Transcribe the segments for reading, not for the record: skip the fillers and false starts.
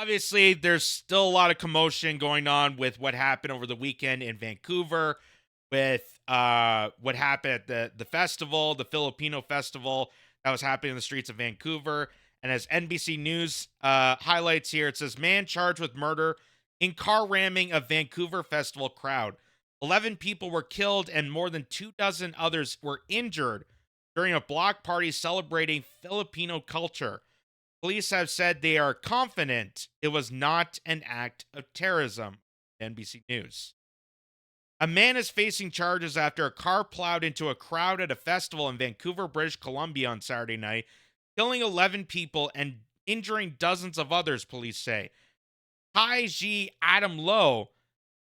Obviously, there's still a lot of commotion going on with what happened over the weekend in Vancouver, with what happened at the festival, the Filipino festival that was happening in the streets of Vancouver. And as NBC News highlights here, it says man charged with murder in car ramming a Vancouver festival crowd. 11 people were killed and more than 2 dozen others were injured during a block party celebrating Filipino culture. Police have said they are confident it was not an act of terrorism. NBC News. A man is facing charges after a car plowed into a crowd at a festival in Vancouver, British Columbia on Saturday night, killing 11 people and injuring dozens of others, police say. Kai Ji Adam Low,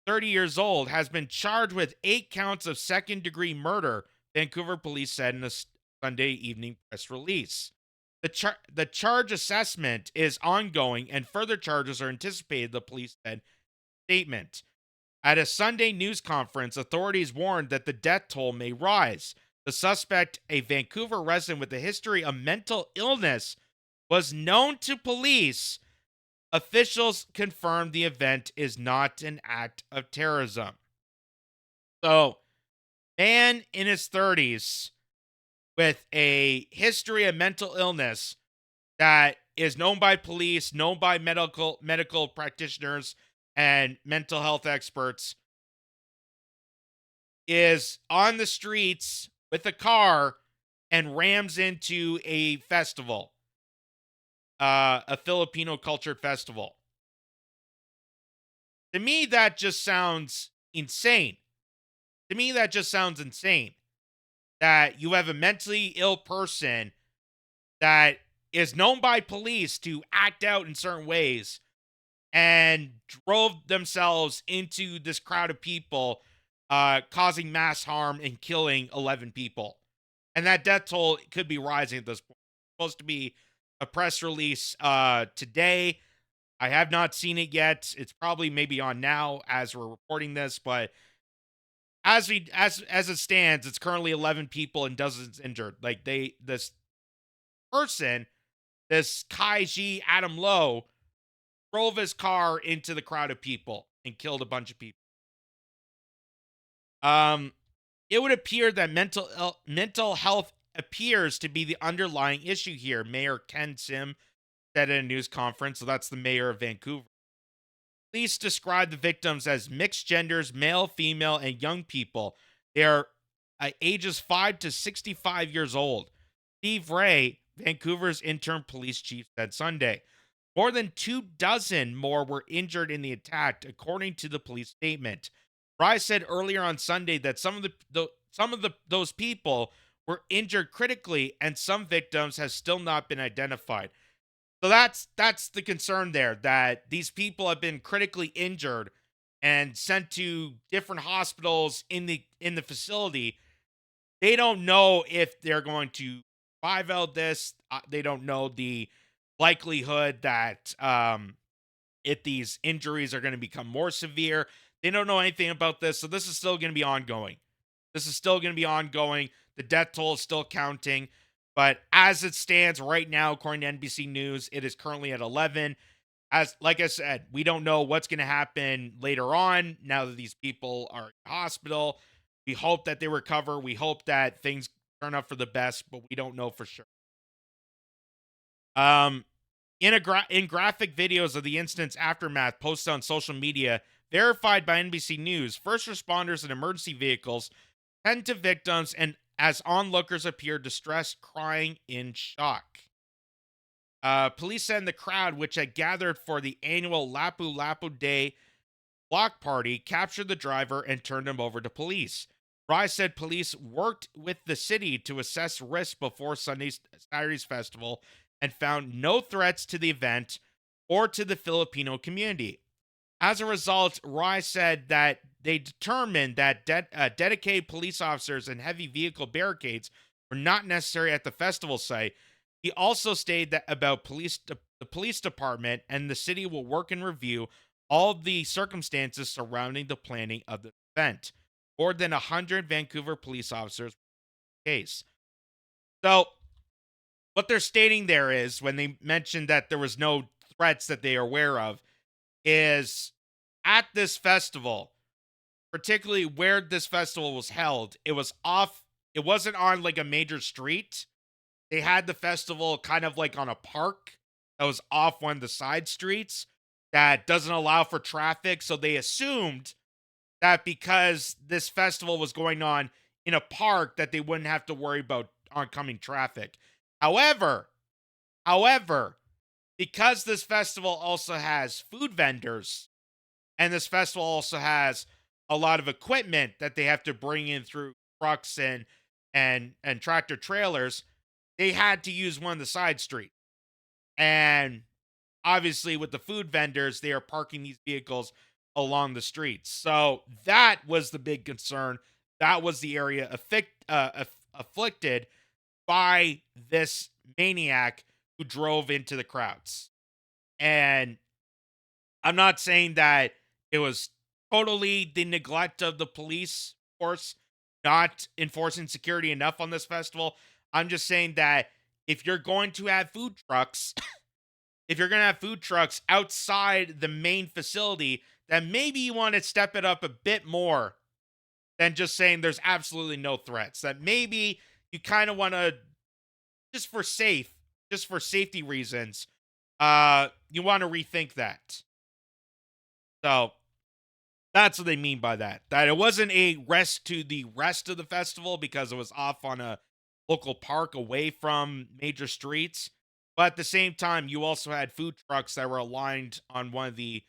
30 years old, has been charged with 8 counts of second-degree murder, Vancouver police said in a Sunday evening press release. The charge assessment is ongoing and further charges are anticipated, the police said in a statement. At a Sunday news conference, authorities warned that the death toll may rise. The suspect, a Vancouver resident with a history of mental illness, was known to police. Officials confirmed the event is not an act of terrorism. So, man in his 30s with a history of mental illness that is known by police, known by medical practitioners and mental health experts, is on the streets with a car and rams into a festival, a Filipino cultured festival. To me, that just sounds insane. To me, that just sounds insane that you have a mentally ill person that is known by police to act out in certain ways and drove themselves into this crowd of people, causing mass harm and killing 11 people. And that death toll could be rising at this point. It's supposed to be a press release today. I have not seen it yet. It's probably maybe on now as we're reporting this, but as it stands, it's currently 11 people and dozens injured. Like this person, this Kai Ji Adam Low, drove his car into the crowd of people and killed a bunch of people. It would appear that mental health appears to be the underlying issue here. Mayor Ken Sim said at a news conference. So that's the mayor of Vancouver. Police describe the victims as mixed genders, male, female, and young people. They are ages 5 to 65 years old. Steve Ray, Vancouver's interim police chief, said Sunday. More than 24 more were injured in the attack, according to the police statement. Ray said earlier on Sunday that some of those people were injured critically, and some victims have still not been identified. So that's the concern there, that these people have been critically injured and sent to different hospitals in the facility. They don't know if they're going to survive out this. They don't know the likelihood that if these injuries are going to become more severe. They don't know anything about this, so this is still going to be ongoing. This is still going to be ongoing. The death toll is still counting. But as it stands right now, according to NBC News, it is currently at 11. Like I said, we don't know what's going to happen later on now that these people are in hospital. We hope that they recover. We hope that things turn out for the best, but we don't know for sure. In graphic videos of the incident's aftermath posted on social media, verified by NBC News, first responders and emergency vehicles tend to victims and as onlookers appear distressed, crying in shock. Police said the crowd, which had gathered for the annual Lupa Lupa Day block party, captured the driver and turned him over to police. Rye said police worked with the city to assess risks before Saturday's festival and found no threats to the event or to the Filipino community. As a result, Rye said that they determined that dedicated police officers and heavy vehicle barricades were not necessary at the festival site. He also stated that about the police department and the city will work and review all of the circumstances surrounding the planning of the event. More than 100 Vancouver police officers were in the case. So, what they're stating there is when they mentioned that there was no threats that they are aware of is at this festival, particularly where this festival was held, it was off, it wasn't on like a major street. They had the festival kind of like on a park that was off one of the side streets that doesn't allow for traffic. So they assumed that because this festival was going on in a park that they wouldn't have to worry about oncoming traffic. However, however, because this festival also has food vendors and this festival also has a lot of equipment that they have to bring in through trucks and tractor trailers, they had to use one of the side streets. And obviously with the food vendors, they are parking these vehicles along the streets. So that was the big concern. That was the area afflicted by this maniac who drove into the crowds. And I'm not saying that it was totally the neglect of the police force not enforcing security enough on this festival. I'm just saying that if you're going to have food trucks, if you're going to have food trucks outside the main facility, then maybe you want to step it up a bit more than just saying there's absolutely no threats. That maybe you kind of want to, just for safety reasons, you want to rethink that. So that's what they mean by that. That it wasn't a rest to the rest of the festival because it was off on a local park away from major streets. But at the same time, you also had food trucks that were aligned on one of the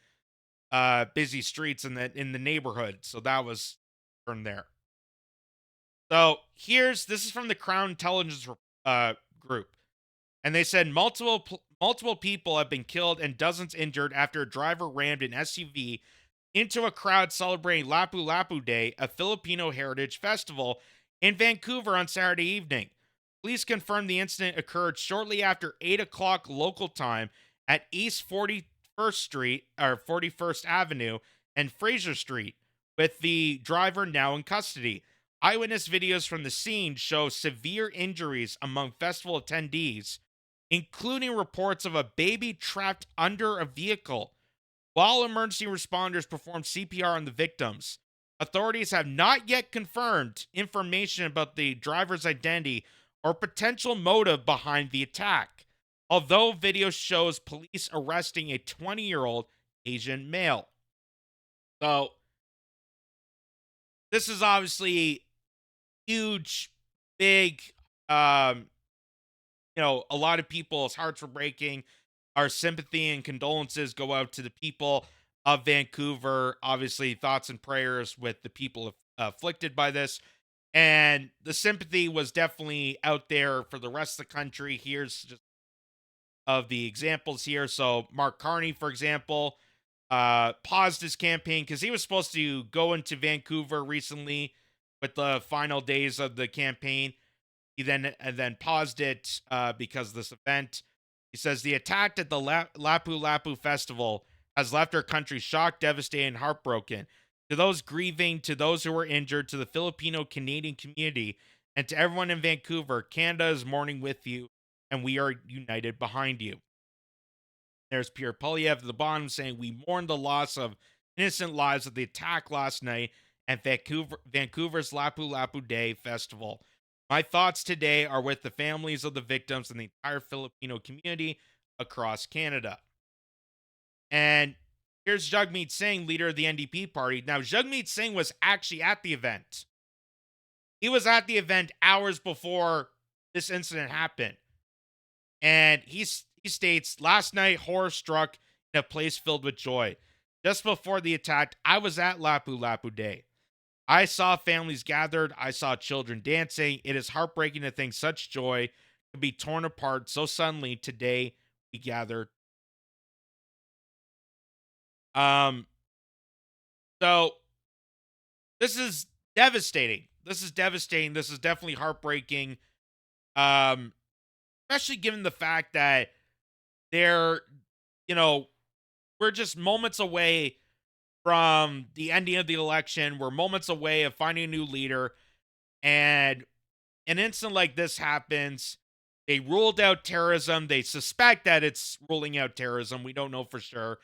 busy streets in the neighborhood. So that was from there. So this is from the Crown Intelligence Group. And they said multiple people have been killed and dozens injured after a driver rammed an SUV into a crowd celebrating Lapu Lapu Day, a Filipino heritage festival in Vancouver on Saturday evening. Police confirmed the incident occurred shortly after 8 o'clock local time at East 41st Street, or 41st Avenue, and Fraser Street, with the driver now in custody. Eyewitness videos from the scene show severe injuries among festival attendees, including reports of a baby trapped under a vehicle. While emergency responders performed CPR on the victims, authorities have not yet confirmed information about the driver's identity or potential motive behind the attack, although video shows police arresting a 20-year-old Asian male. So, this is obviously huge, big, a lot of people's hearts were breaking. Our sympathy and condolences go out to the people of Vancouver. Obviously, thoughts and prayers with the people afflicted by this. And the sympathy was definitely out there for the rest of the country. Here's just of the examples here. So Mark Carney, for example, paused his campaign because he was supposed to go into Vancouver recently with the final days of the campaign. He then paused it because of this event. He says the attack at the Lapu Lapu Festival has left our country shocked, devastated, and heartbroken. To those grieving, to those who were injured, to the Filipino-Canadian community, and to everyone in Vancouver, Canada is mourning with you, and we are united behind you. There's Pierre Polyev at the bottom saying, we mourn the loss of innocent lives of the attack last night at Vancouver's Lapu Lapu Day Festival. My thoughts today are with the families of the victims and the entire Filipino community across Canada. And here's Jagmeet Singh, leader of the NDP party. Now, Jagmeet Singh was actually at the event. He was at the event hours before this incident happened. And he states, last night, horror struck in a place filled with joy. Just before the attack, I was at Lapu Lapu Day. I saw families gathered. I saw children dancing. It is heartbreaking to think such joy could be torn apart so suddenly. Today, we gathered. So this is devastating. This is devastating. This is definitely heartbreaking. Especially given the fact that we're just moments away from the ending of the election. We're moments away of finding a new leader, and an incident like this happens. They ruled out terrorism. They suspect that it's ruling out terrorism. We don't know for sure.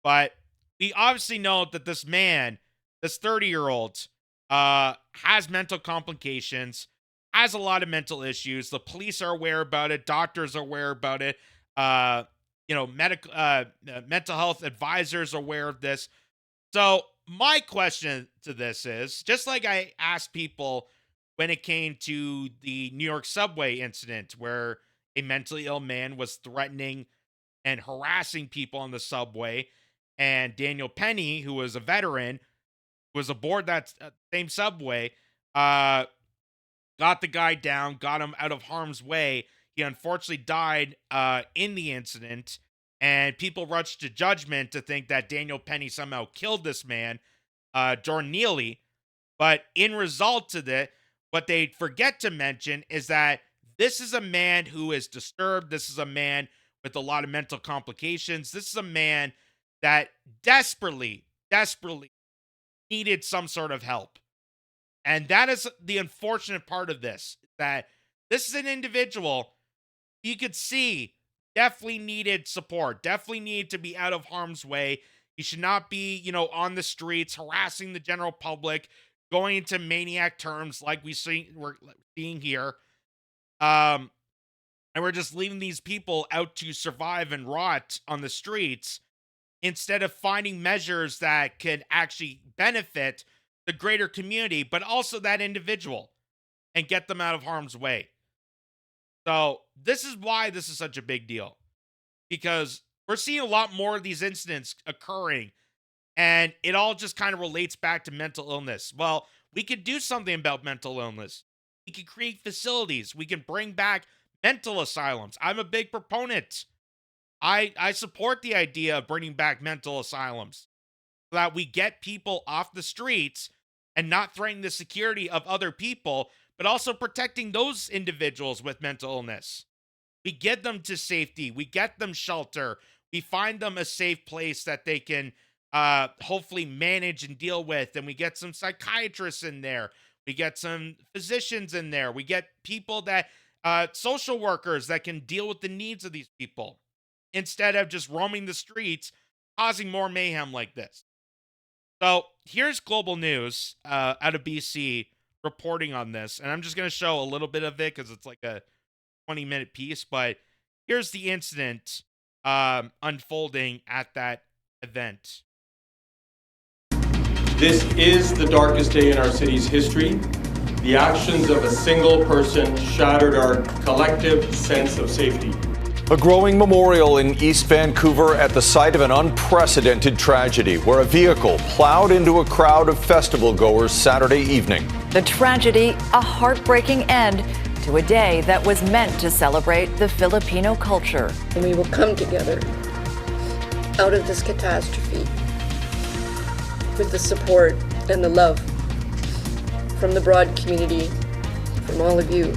But we obviously know that this man, this 30-year-old, has mental complications, has a lot of mental issues. The police are aware about it. Doctors are aware about it. Mental health advisors are aware of this. So my question to this is, just like I asked people when it came to the New York subway incident where a mentally ill man was threatening and harassing people on the subway, and Daniel Penny, who was a veteran, was aboard that same subway, got the guy down, got him out of harm's way. He unfortunately died in the incident, and people rushed to judgment to think that Daniel Penny somehow killed this man, Jordan Neely. But in result to that, what they forget to mention is that this is a man who is disturbed. This is a man with a lot of mental complications. This is a man that desperately, desperately needed some sort of help. And that is the unfortunate part of this, that this is an individual you could see definitely needed support, definitely needed to be out of harm's way. He should not be, on the streets harassing the general public, going into maniac terms like we're seeing here. And we're just leaving these people out to survive and rot on the streets instead of finding measures that could actually benefit the greater community, but also that individual, and get them out of harm's way. So this is why this is such a big deal, because we're seeing a lot more of these incidents occurring, and it all just kind of relates back to mental illness. Well, we could do something about mental illness. We could create facilities. We can bring back mental asylums. I'm a big proponent. I support the idea of bringing back mental asylums so that we get people off the streets and not threatening the security of other people, but also protecting those individuals with mental illness. We get them to safety. We get them shelter. We find them a safe place that they can hopefully manage and deal with. And we get some psychiatrists in there. We get some physicians in there. We get people that, social workers that can deal with the needs of these people instead of just roaming the streets, causing more mayhem like this. So here's Global News out of BC reporting on this. And I'm just going to show a little bit of it because it's like a 20-minute piece. But here's the incident unfolding at that event. This is the darkest day in our city's history. The actions of a single person shattered our collective sense of safety. A growing memorial in East Vancouver at the site of an unprecedented tragedy where a vehicle plowed into a crowd of festival goers Saturday evening. The tragedy, a heartbreaking end to a day that was meant to celebrate the Filipino culture. And we will come together out of this catastrophe with the support and the love from the broad community, from all of you.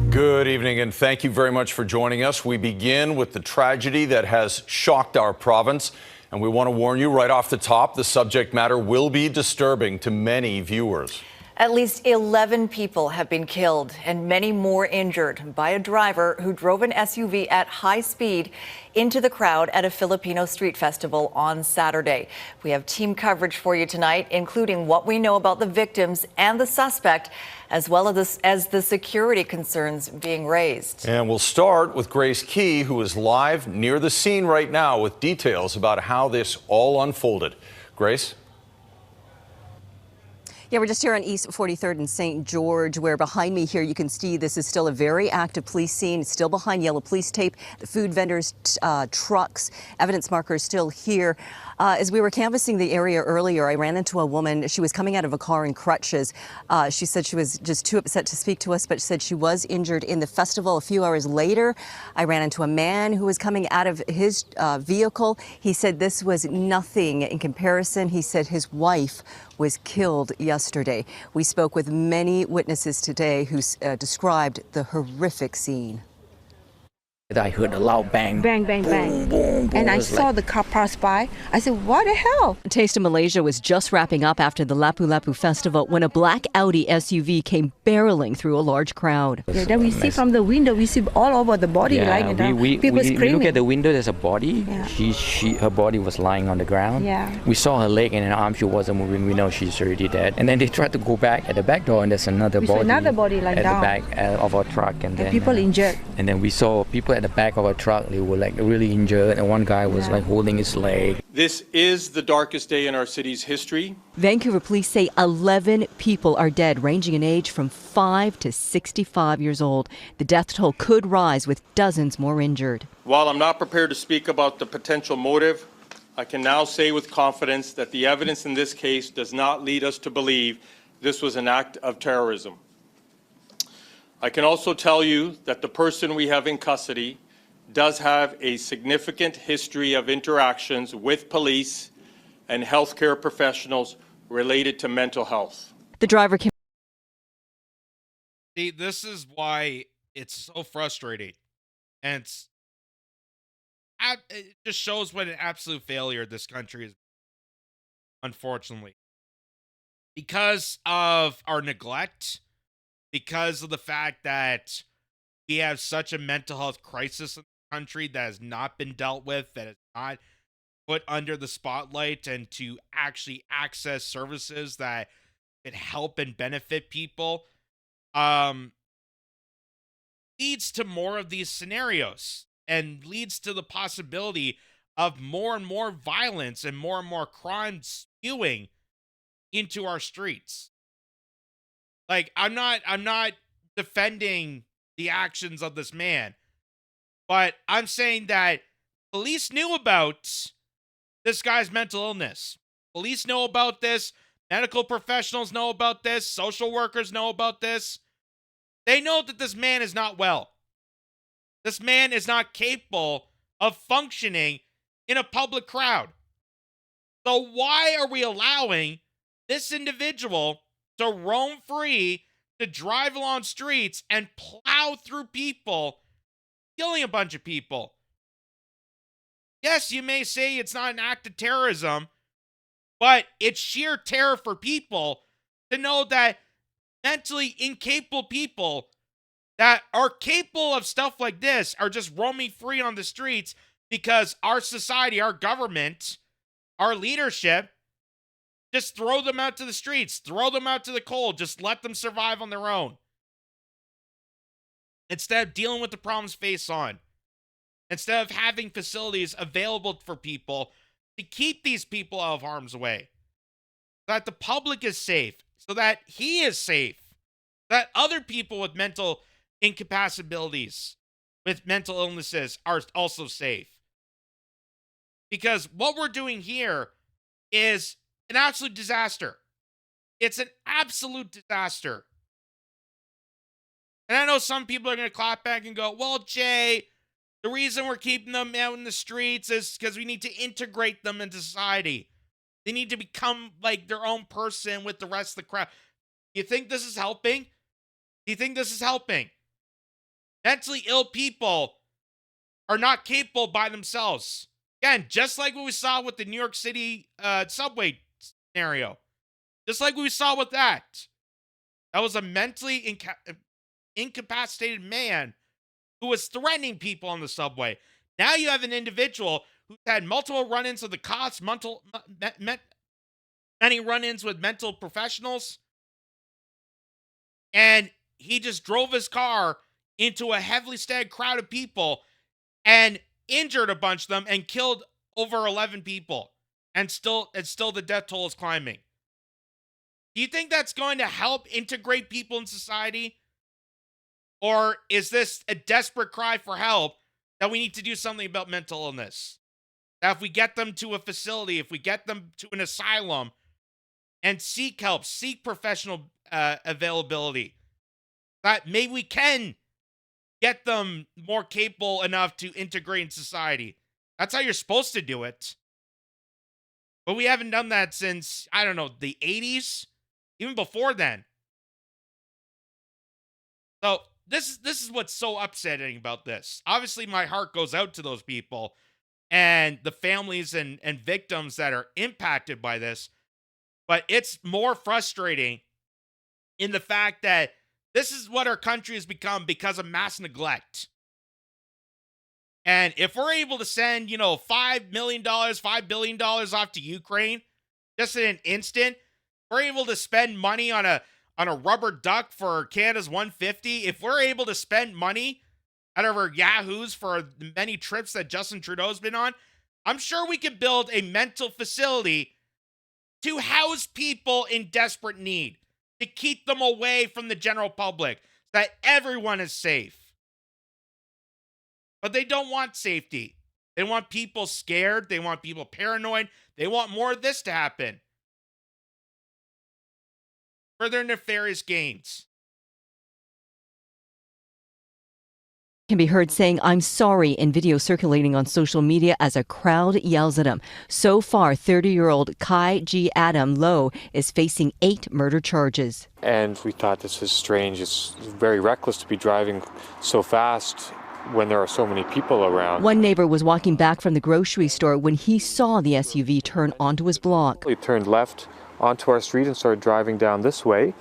Good evening, and thank you very much for joining us. We begin with the tragedy that has shocked our province, and we want to warn you right off the top, the subject matter will be disturbing to many viewers. At least 11 people have been killed and many more injured by a driver who drove an SUV at high speed into the crowd at a Filipino street festival on Saturday. We have team coverage for you tonight, including what we know about the victims and the suspect, as well as the security concerns being raised. And we'll start with Grace Key, who is live near the scene right now with details about how this all unfolded. Grace? Yeah, we're just here on East 43rd and St. George, where behind me here you can see this is still a very active police scene. It's still behind yellow police tape, the food vendors, trucks, evidence markers still here. As we were canvassing the area earlier, I ran into a woman. She was coming out of a car in crutches. She said she was just too upset to speak to us, but said she was injured in the festival. A few hours later, I ran into a man who was coming out of his vehicle. He said this was nothing in comparison. He said his wife was killed yesterday. We spoke with many witnesses today who described the horrific scene. I heard a loud bang. Bang, bang, bang. Boom, boom, boom. And I It was saw like- the car pass by. I said, what the hell? Taste of Malaysia was just wrapping up after the Lapu Lapu festival when a black Audi SUV came barreling through a large crowd. Yeah, then we see from the window, we see all over the body lying down. People we screaming. look at the window, there's a body. Yeah. Her body was lying on the ground. Yeah. We saw her leg and her arm, she wasn't moving. We know she's already dead. And then they tried to go back at the back door and there's another We saw body. another body lying at down. the back of our truck. And then people injured. And then we saw people at the back of our truck, they were like really injured and one guy was like holding his leg. This is the darkest day in our city's history. Vancouver police say 11 people are dead, ranging in age from 5 to 65 years old. The death toll could rise with dozens more injured. While I'm not prepared to speak about the potential motive, I can now say with confidence that the evidence in this case does not lead us to believe this was an act of terrorism. I can also tell you that the person we have in custody does have a significant history of interactions with police and healthcare professionals related to mental health. The driver came. See, this is why it's so frustrating. And it just shows what an absolute failure this country is, unfortunately. Because of our neglect, because of the fact that we have such a mental health crisis in the country that has not been dealt with, that is not put under the spotlight and to actually access services that could help and benefit people, leads to more of these scenarios and leads to the possibility of more and more violence and more crime spewing into our streets. Like, I'm not defending the actions of this man, but I'm saying that police knew about this guy's mental illness. Police know about this. Medical professionals know about this. Social workers know about this. They know that this man is not well. This man is not capable of functioning in a public crowd. So why are we allowing this individual to roam free, to drive along streets and plow through people, killing a bunch of people? Yes, you may say it's not an act of terrorism, but it's sheer terror for people to know that mentally incapable people that are capable of stuff like this are just roaming free on the streets because our society, our government, our leadership just throw them out to the streets, throw them out to the cold, just let them survive on their own. Instead of dealing with the problems face on. Instead of having facilities available for people to keep these people out of harm's way. So that the public is safe. So that he is safe. That other people with mental incapacitabilities, with mental illnesses, are also safe. Because what we're doing here is an absolute disaster. It's an absolute disaster. And I know some people are going to clap back and go, well, Jay, the reason we're keeping them out in the streets is because we need to integrate them into society. They need to become like their own person with the rest of the crowd. You think this is helping? Do you think this is helping? Mentally ill people are not capable by themselves. Again, just like what we saw with the New York City subway scenario. Just like we saw with that. That was a mentally incapacitated man who was threatening people on the subway. Now you have an individual who's had multiple run-ins with the cops, many run-ins with mental professionals, and he just drove his car into a heavily stacked crowd of people and injured a bunch of them and killed over 11 people. And still the death toll is climbing. Do you think that's going to help integrate people in society? Or is this a desperate cry for help that we need to do something about mental illness? That if we get them to a facility, if we get them to an asylum and seek help, seek professional availability, that maybe we can get them more capable enough to integrate in society. That's how you're supposed to do it. But we haven't done that since, I don't know, the 80s? Even before then. So this is what's so upsetting about this. Obviously, my heart goes out to those people and the families and victims that are impacted by this. But it's more frustrating in the fact that this is what our country has become because of mass neglect. And if we're able to send, $5 million, $5 billion off to Ukraine just in an instant, we're able to spend money on a rubber duck for Canada's 150. If we're able to spend money out of our yahoos for the many trips that Justin Trudeau's been on, I'm sure we could build a mental facility to house people in desperate need, to keep them away from the general public, so that everyone is safe. But they don't want safety. They want people scared. They want people paranoid. They want more of this to happen for their nefarious gains. Can be heard saying, "I'm sorry," in video circulating on social media as a crowd yells at him. So far, 30-year-old Kai G. Adam Low is facing 8 murder charges. And we thought this was strange. It's very reckless to be driving so fast when there are so many people around. One neighbor was walking back from the grocery store when he saw the SUV turn onto his block. He turned left onto our street and started driving down this way,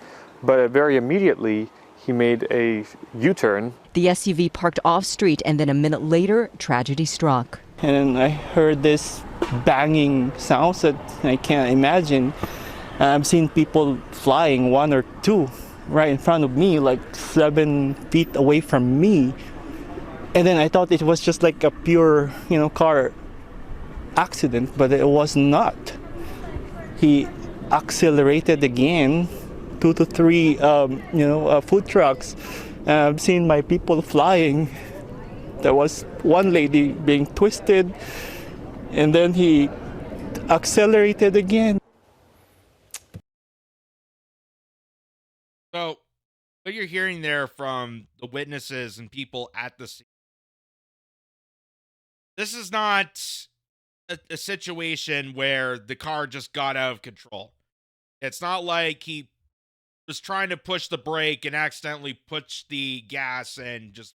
but very immediately he made a U-turn. The SUV parked off-street, and then a minute later, tragedy struck. And then I heard this banging sounds that I can't imagine. I've seen people flying, 1 or 2, right in front of me, like 7 feet away from me. And then I thought it was just like a pure, car accident, but it was not. He accelerated again, 2 to 3, food trucks. I've seen my people flying. There was one lady being twisted, and then he accelerated again. So, what you're hearing there from the witnesses and people at the scene, this is not a situation where the car just got out of control. It's not like he was trying to push the brake and accidentally pushed the gas and just...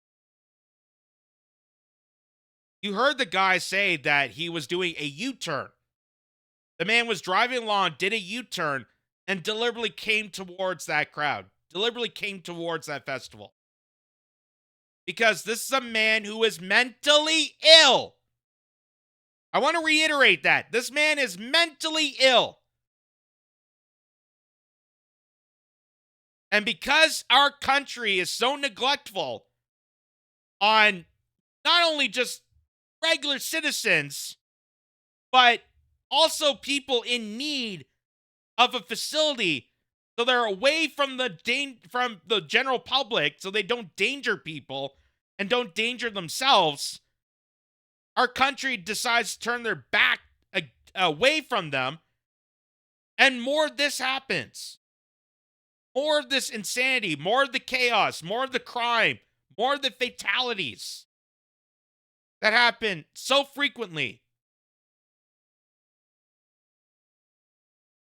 You heard the guy say that he was doing a U-turn. The man was driving along, did a U-turn, and deliberately came towards that crowd. Deliberately came towards that festival. Because this is a man who is mentally ill. I want to reiterate that. This man is mentally ill. And because our country is so neglectful on not only just regular citizens, but also people in need of a facility, so they're away from the general public, so they don't danger people and don't danger themselves, our country decides to turn their back away from them, and more of this happens. More of this insanity, more of the chaos, more of the crime, more of the fatalities that happen so frequently.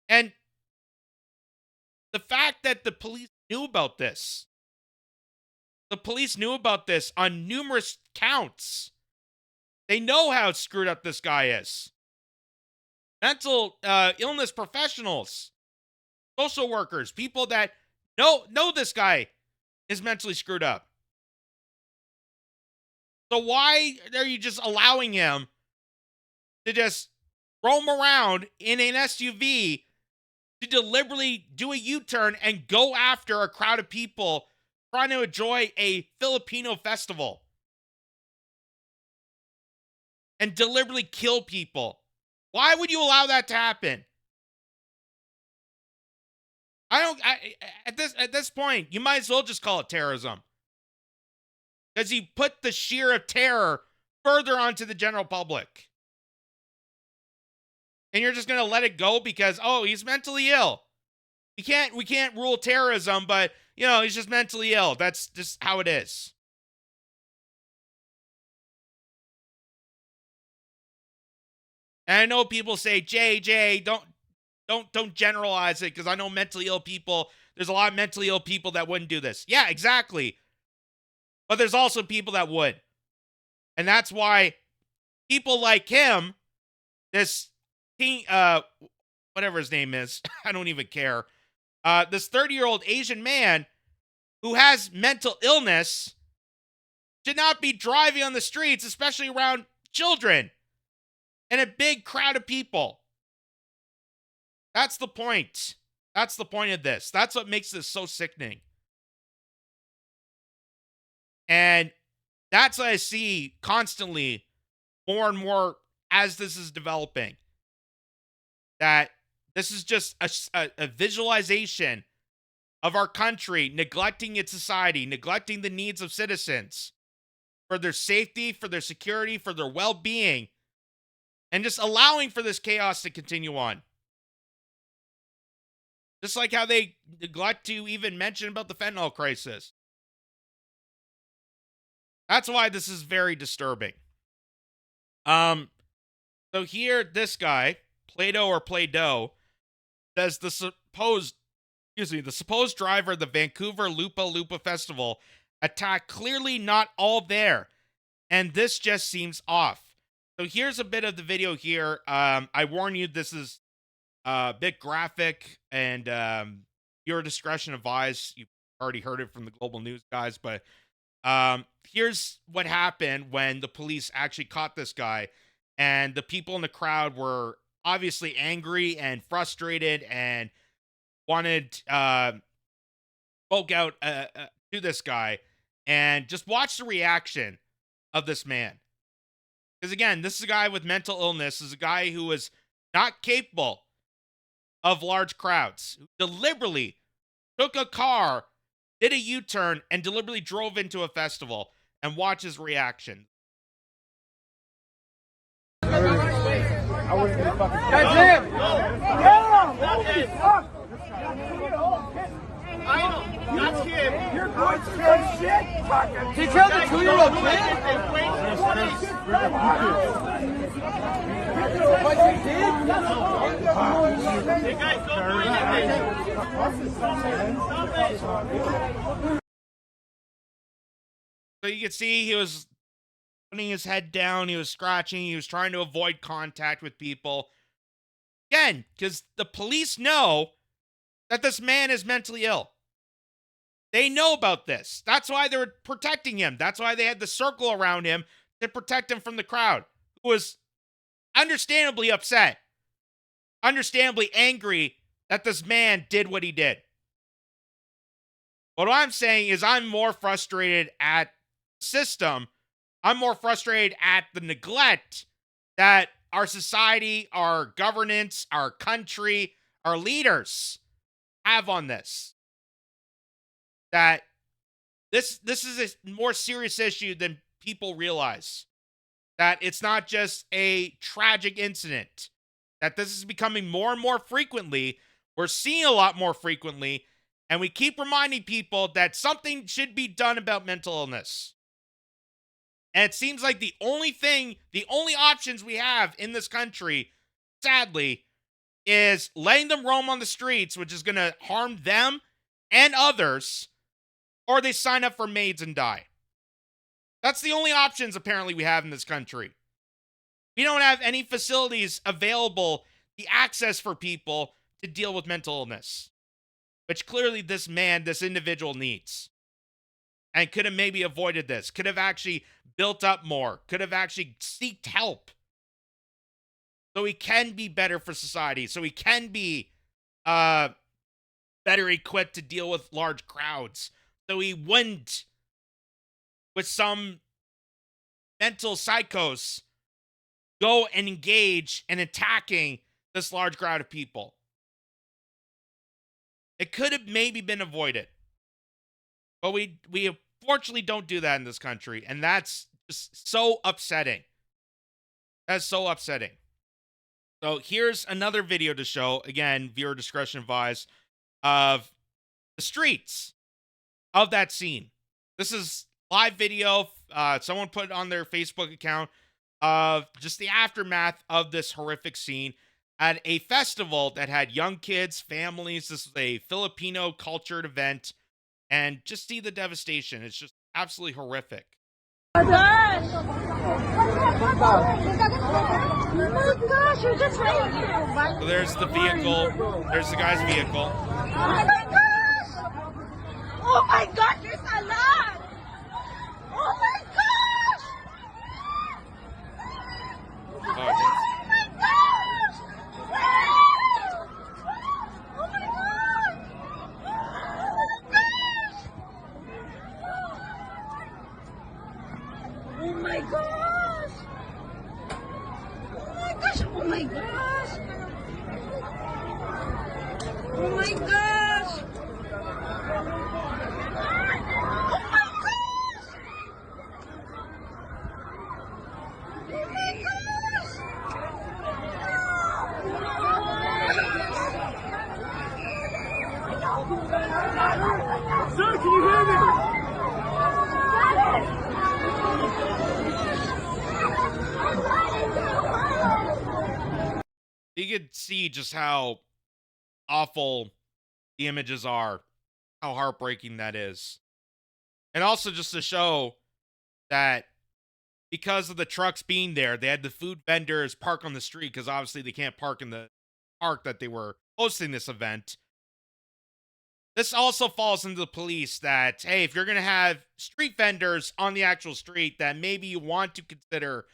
And the fact that the police knew about this, on numerous counts. They know how screwed up this guy is. Mental illness professionals, social workers, people that know this guy is mentally screwed up. So why are you just allowing him to just roam around in an SUV to deliberately do a U-turn and go after a crowd of people trying to enjoy a Filipino festival and deliberately kill people? Why would you allow that to happen? At this point, you might as well just call it terrorism. Because he put the sheer of terror further onto the general public. And you're just going to let it go because, oh, he's mentally ill. We can't rule terrorism, but, he's just mentally ill. That's just how it is. And I know people say, JJ, don't generalize it, because I know mentally ill people, there's a lot of mentally ill people that wouldn't do this. Yeah, exactly. But there's also people that would. And that's why people like him, this king, whatever his name is, I don't even care. This 30-year-old Asian man who has mental illness should not be driving on the streets, especially around children and a big crowd of people. That's the point. That's the point of this. That's what makes this so sickening. And that's what I see constantly more and more as this is developing. That this is just a visualization of our country neglecting its society, neglecting the needs of citizens for their safety, for their security, for their well-being, and just allowing for this chaos to continue on. Just like how they neglect to even mention about the fentanyl crisis. That's why this is very disturbing. So here, this guy, Play-Doh or Play-Doh, says the supposed driver of the Vancouver Lupa Lupa Festival attacked clearly not all there, and this just seems off. So here's a bit of the video here. I warn you, this is a bit graphic, and your discretion advised. You've already heard it from the Global News guys, but here's what happened when the police actually caught this guy, and the people in the crowd were obviously angry and frustrated and wanted spoke out to this guy. And just watch the reaction of this man. Because again, this is a guy with mental illness. This is a guy who is not capable of large crowds. Who deliberately took a car, did a U-turn, and deliberately drove into a festival. And watch his reaction. That's him! That's him! You're going to say shit! He killed a 2-year-old kid? So you can see he was putting his head down, he was scratching, he was trying to avoid contact with people. Again, because the police know that this man is mentally ill. They know about this. That's why they were protecting him. That's why they had the circle around him to protect him from the crowd, who was understandably upset, understandably angry that this man did what he did. What I'm saying is I'm more frustrated at the system. I'm more frustrated at the neglect that our society, our governance, our country, our leaders have on this. That this is a more serious issue than people realize. That it's not just a tragic incident. That this is becoming more and more frequently. We're seeing a lot more frequently. And we keep reminding people that something should be done about mental illness. And it seems like the only options we have in this country, sadly, is letting them roam on the streets, which is going to harm them and others, or they sign up for maids and die. That's the only options apparently we have in this country. We don't have any facilities available, the access for people to deal with mental illness, which clearly this individual needs. And could have maybe avoided this, could have actually built up more, could have actually sought help. So he can be better for society, so he can be better equipped to deal with large crowds. So he wouldn't, with some mental psychos, go and engage in attacking this large crowd of people. It could have maybe been avoided. But we unfortunately don't do that in this country. And that's just so upsetting. That's so upsetting. So here's another video to show, again, viewer discretion advised, of the streets of that scene. This is live video. Someone put it on their Facebook account of just the aftermath of this horrific scene at a festival that had young kids, families. This was a Filipino cultured event. And just see the devastation. It's just absolutely horrific. Oh my gosh! You're just right here. So there's the vehicle. There's the guy's vehicle. Oh my gosh! Oh my gosh, there's a lot! Oh my gosh! Oh, Oh my gosh! Oh my god! Oh my gosh! Oh my gosh! Oh my gosh! Oh my gosh! Oh my gosh! Oh my gosh! Sir, can you hear me? You could see just how awful the images are, how heartbreaking that is. And also just to show that because of the trucks being there, they had the food vendors park on the street because obviously they can't park in the park that they were hosting this event. This also falls into the police that, hey, if you're going to have street vendors on the actual street, that maybe you want to consider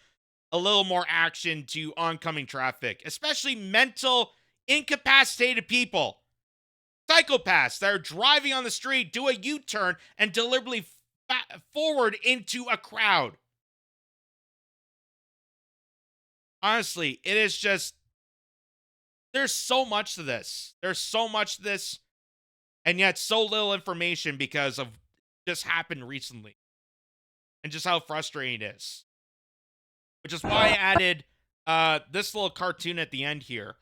a little more action to oncoming traffic, especially mental incapacitated people, psychopaths that are driving on the street, do a U-turn, and deliberately forward into a crowd. Honestly, it is just, there's so much to this. There's so much to this, and yet so little information because of just happened recently. And just how frustrating it is. Which is why I added this little cartoon at the end here.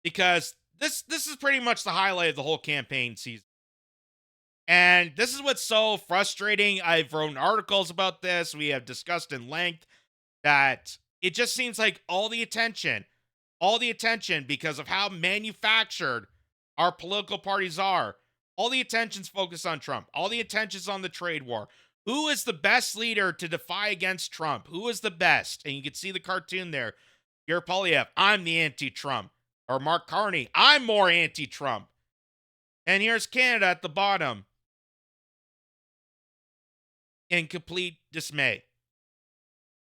Because this is pretty much the highlight of the whole campaign season. And this is what's so frustrating. I've written articles about this. We have discussed in length that it just seems like all the attention because of how manufactured our political parties are. All the attention's focused on Trump. All the attention's on the trade war. Who is the best leader to defy against Trump? Who is the best? And you can see the cartoon there. Pierre Poilievre, I'm the anti-Trump. Or Mark Carney, I'm more anti-Trump. And here's Canada at the bottom. In complete dismay.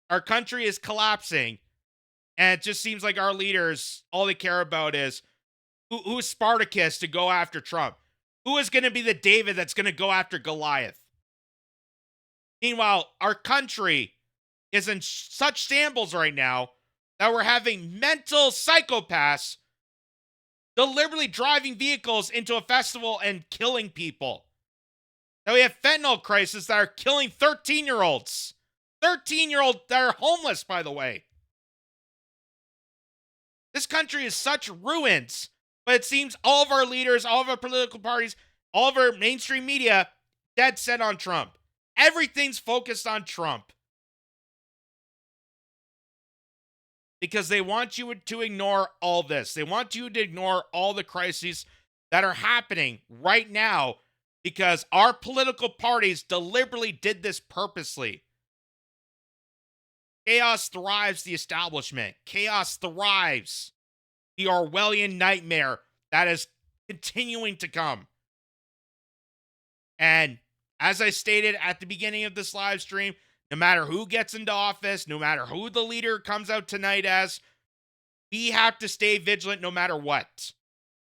Our country is collapsing. And it just seems like our leaders, all they care about is who's Spartacus to go after Trump? Who is going to be the David that's going to go after Goliath? Meanwhile, our country is in such shambles right now that we're having mental psychopaths deliberately driving vehicles into a festival and killing people. Now we have fentanyl crisis that are killing 13-year-olds. 13-year-olds that are homeless, by the way. This country is such ruins, but it seems all of our leaders, all of our political parties, all of our mainstream media, dead set on Trump. Everything's focused on Trump. Because they want you to ignore all this. They want you to ignore all the crises that are happening right now because our political parties deliberately did this purposely. Chaos thrives the establishment. Chaos thrives the Orwellian nightmare that is continuing to come. And as I stated at the beginning of this live stream, no matter who gets into office, no matter who the leader comes out tonight as, we have to stay vigilant no matter what.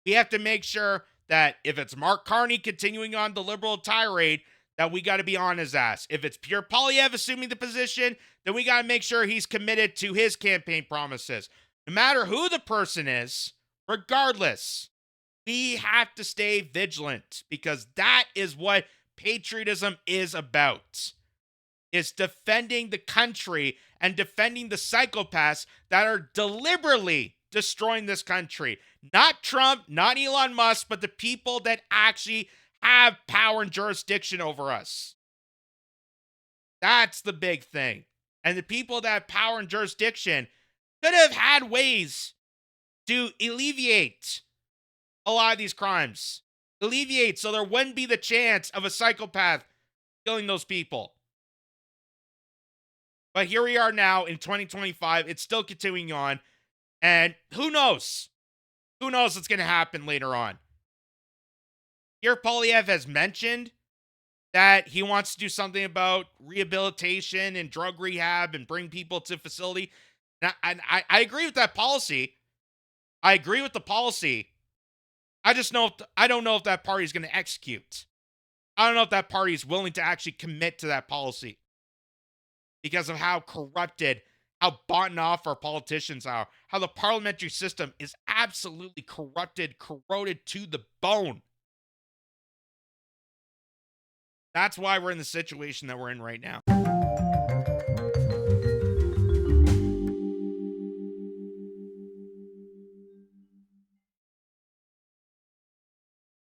We have to make sure that if it's Mark Carney continuing on the liberal tirade, that we got to be on his ass. If it's Pierre Poilievre assuming the position, then we got to make sure he's committed to his campaign promises. No matter who the person is, regardless, we have to stay vigilant because that is what patriotism is about. Is defending the country and defending the psychopaths that are deliberately destroying this country. Not Trump, not Elon Musk, but the people that actually have power and jurisdiction over us. That's the big thing. And the people that have power and jurisdiction could have had ways to alleviate a lot of these crimes. Alleviate so there wouldn't be the chance of a psychopath killing those people. But here we are now in 2025. It's still continuing on. And who knows? Who knows what's going to happen later on? Here, Poilievre has mentioned that he wants to do something about rehabilitation and drug rehab and bring people to facility. And I agree with that policy. I agree with the policy. I don't know if that party is going to execute. I don't know if that party is willing to actually commit to that policy because of how corrupted, how bought off our politicians are, how the parliamentary system is absolutely corrupted, corroded to the bone. That's why we're in the situation that we're in right now.